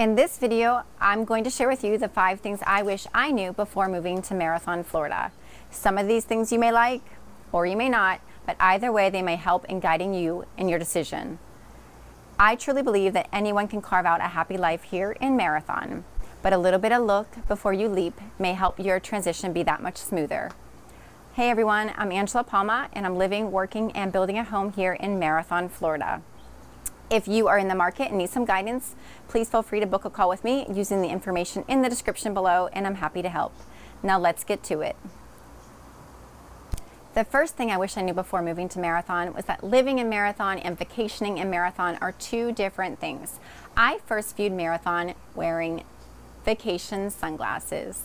In this video, I'm going to share with you the 5 things I wish I knew before moving to Marathon, Florida. Some of these things you may like, or you may not, but either way, they may help in guiding you in your decision. I truly believe that anyone can carve out a happy life here in Marathon, but a little bit of look before you leap may help your transition be that much smoother. Hey everyone, I'm Angela Palma, and I'm living, working, and building a home here in Marathon, Florida. If you are in the market and need some guidance, please feel free to book a call with me using the information in the description below, and I'm happy to help. Now let's get to it. The first thing I wish I knew before moving to Marathon was that living in Marathon and vacationing in Marathon are 2 different things. I first viewed Marathon wearing vacation sunglasses.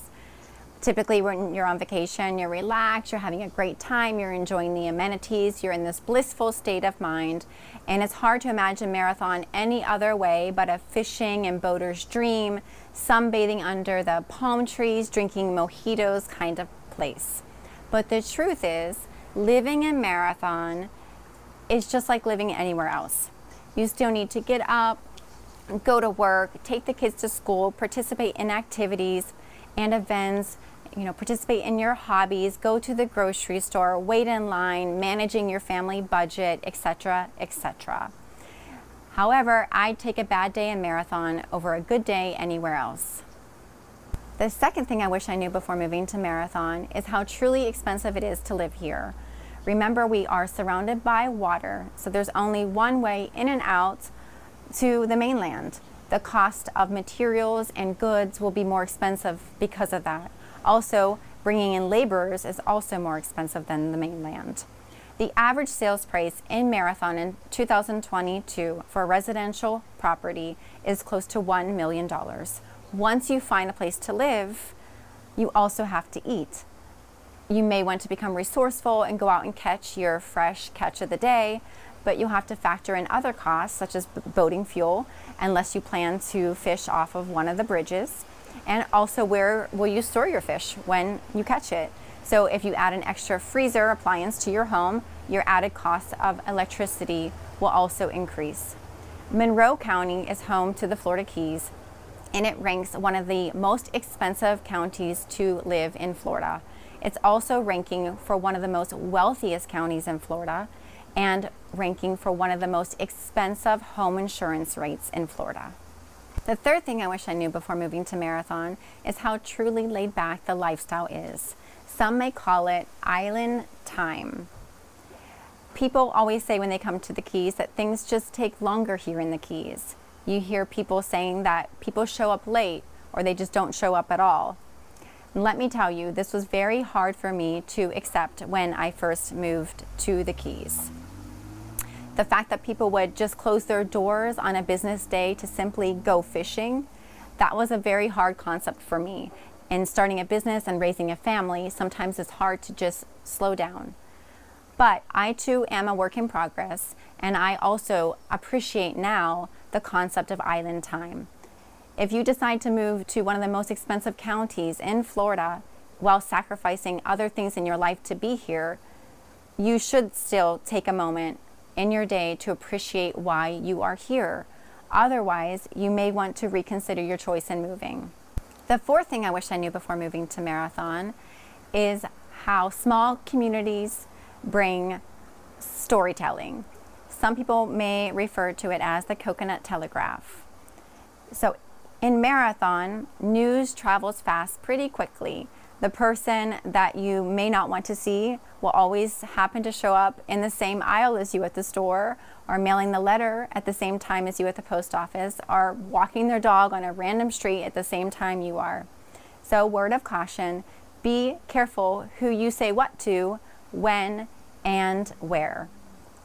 Typically when you're on vacation, you're relaxed, you're having a great time, you're enjoying the amenities, you're in this blissful state of mind, and it's hard to imagine Marathon any other way but a fishing and boater's dream, sunbathing under the palm trees, drinking mojitos kind of place. But the truth is, living in Marathon is just like living anywhere else. You still need to get up, go to work, take the kids to school, participate in activities and events, participate in your hobbies, go to the grocery store, wait in line, managing your family budget, etc., etc. However, I'd take a bad day in Marathon over a good day anywhere else. The second thing I wish I knew before moving to Marathon is how truly expensive it is to live here. Remember, we are surrounded by water, so there's only one way in and out to the mainland. The cost of materials and goods will be more expensive because of that. Also, bringing in laborers is also more expensive than the mainland. The average sales price in Marathon in 2022 for a residential property is close to $1 million. Once you find a place to live, you also have to eat. You may want to become resourceful and go out and catch your fresh catch of the day, but you'll have to factor in other costs such as boating fuel, unless you plan to fish off of one of the bridges. And also, where will you store your fish when you catch it? So if you add an extra freezer appliance to your home, your added cost of electricity will also increase. Monroe County is home to the Florida Keys, and it ranks one of the most expensive counties to live in Florida. It's also ranking for one of the most wealthiest counties in Florida and ranking for one of the most expensive home insurance rates in Florida. The third thing I wish I knew before moving to Marathon is how truly laid back the lifestyle is. Some may call it island time. People always say when they come to the Keys that things just take longer here in the Keys. You hear people saying that people show up late or they just don't show up at all. And let me tell you, this was very hard for me to accept when I first moved to the Keys. The fact that people would just close their doors on a business day to simply go fishing, that was a very hard concept for me. And starting a business and raising a family, sometimes it's hard to just slow down. But I too am a work in progress, and I also appreciate now the concept of island time. If you decide to move to one of the most expensive counties in Florida while sacrificing other things in your life to be here, you should still take a moment in your day to appreciate why you are here. Otherwise, you may want to reconsider your choice in moving. The fourth thing I wish I knew before moving to Marathon is how small communities bring storytelling. Some people may refer to it as the coconut telegraph. So in Marathon, news travels fast pretty quickly. The person that you may not want to see will always happen to show up in the same aisle as you at the store, or mailing the letter at the same time as you at the post office, or walking their dog on a random street at the same time you are. So word of caution, be careful who you say what to, when, and where.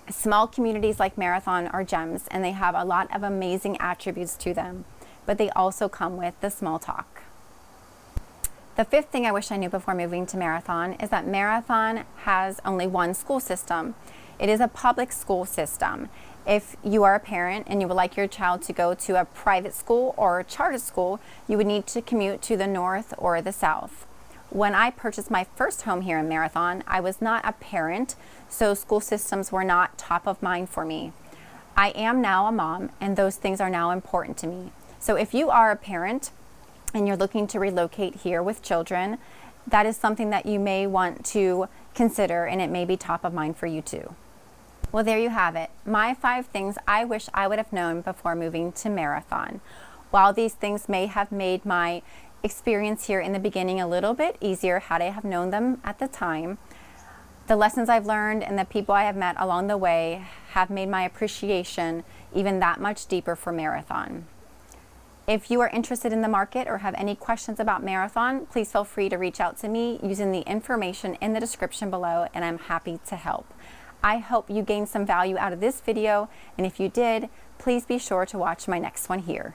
Small communities like Marathon are gems, and they have a lot of amazing attributes to them, but they also come with the small talk. The fifth thing I wish I knew before moving to Marathon is that Marathon has only one school system. It is a public school system. If you are a parent and you would like your child to go to a private school or a charter school, you would need to commute to the north or the south. When I purchased my first home here in Marathon, I was not a parent, so school systems were not top of mind for me. I am now a mom, and those things are now important to me. So if you are a parent and you're looking to relocate here with children, that is something that you may want to consider, and it may be top of mind for you too. Well, there you have it. My 5 things I wish I would have known before moving to Marathon. While these things may have made my experience here in the beginning a little bit easier had I have known them at the time, the lessons I've learned and the people I have met along the way have made my appreciation even that much deeper for Marathon. If you are interested in the market or have any questions about Marathon, please feel free to reach out to me using the information in the description below, and I'm happy to help. I hope you gained some value out of this video, and if you did, please be sure to watch my next one here.